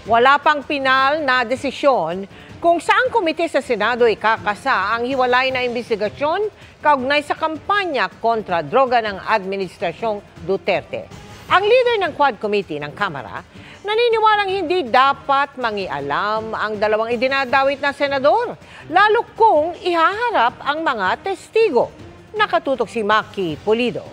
Wala pang pinal na desisyon kung saang komite sa Senado ikakasa ang hiwalay na investigasyon kaugnay sa kampanya kontra droga ng Administrasyong Duterte. Ang leader ng Quad Committee ng Kamara, naniniwalang hindi dapat mangialam ang dalawang idinadawit na senador, lalo kung ihaharap ang mga testigo. Nakatutok si Maki Pulido.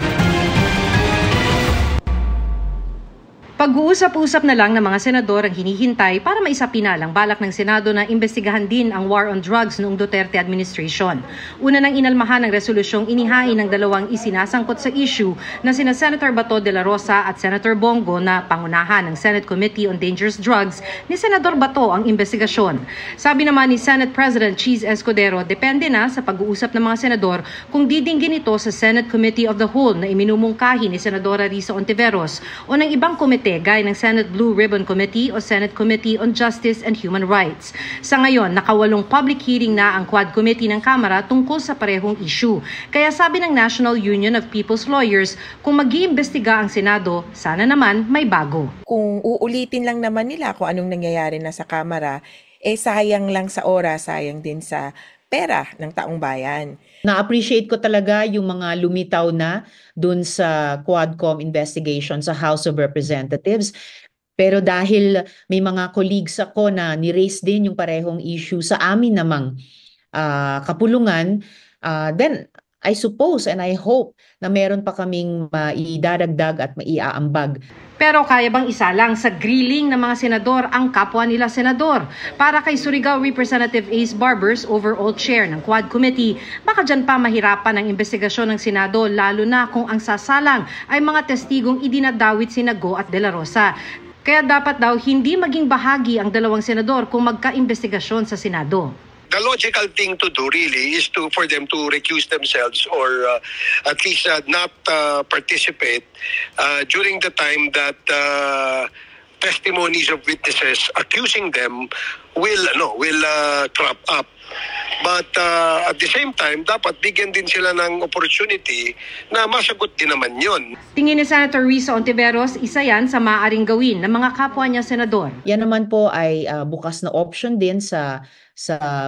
Pag-uusap-usap na lang ng mga senador ang hinihintay para maisapinal ang balak ng Senado na imbestigahan din ang war on drugs noong Duterte administration. Una nang inalmahan ang resolusyong inihain ng dalawang isinasangkot sa issue na sina Senator Bato de la Rosa at Senator Bongo na pangunahan ng Senate Committee on Dangerous Drugs ni Senador Bato ang investigasyon. Sabi naman ni Senate President Cheese Escudero, depende na sa pag-uusap ng mga senador kung didinggin ito sa Senate Committee of the Whole na iminumungkahi ni Senadora Risa Ontiveros o ng ibang komite gaya ng Senate Blue Ribbon Committee o Senate Committee on Justice and Human Rights. Sa ngayon, nakawalong public hearing na ang Quad Committee ng Kamara tungkol sa parehong issue. Kaya sabi ng National Union of People's Lawyers, kung mag-iimbestiga ang Senado, sana naman may bago. Kung uulitin lang naman nila kung anong nangyayari na sa Kamara, sayang lang sa oras, sayang din sa pera ng taong bayan. Na-appreciate ko talaga yung mga lumitaw na dun sa Quadcom investigation sa House of Representatives. Pero dahil may mga colleagues ako na ni-raise din yung parehong issue sa amin namang kapulungan, then I suppose and I hope na meron pa kaming maidaragdag at maiaambag. Pero kaya bang isa lang sa grilling ng mga senador ang kapwa nila senador? Para kay Surigao Representative Ace Barbers, overall chair ng Quad Committee, baka dyan pa mahirapan ang investigasyon ng Senado lalo na kung ang sasalang ay mga testigong idinadawit sina Go at De La Rosa. Kaya dapat daw hindi maging bahagi ang dalawang senador kung magka-investigasyon sa Senado. The logical thing to do really is for them to recuse themselves or at least not participate during the time that testimonies of witnesses accusing them will crop up. But at the same time, dapat bigyan din sila ng opportunity na masagot din naman yun. Tingin ni Senator Risa Ontiveros, isa yan sa maaaring gawin ng mga kapwa niya senador. Yan naman po ay bukas na option din sa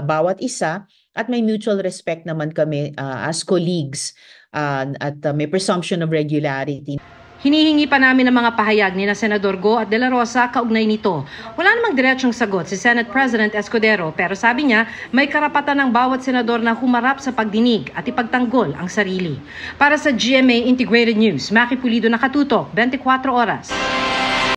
bawat isa at may mutual respect naman kami as colleagues at may presumption of regularity. Hinihingi pa namin ng mga pahayag ni na Senador Go at De La Rosa kaugnay nito. Wala namang diretsong sagot si Senate President Escudero pero sabi niya may karapatan ng bawat senador na humarap sa pagdinig at ipagtanggol ang sarili. Para sa GMA Integrated News, Maki Pulido, nakatutok, 24 oras.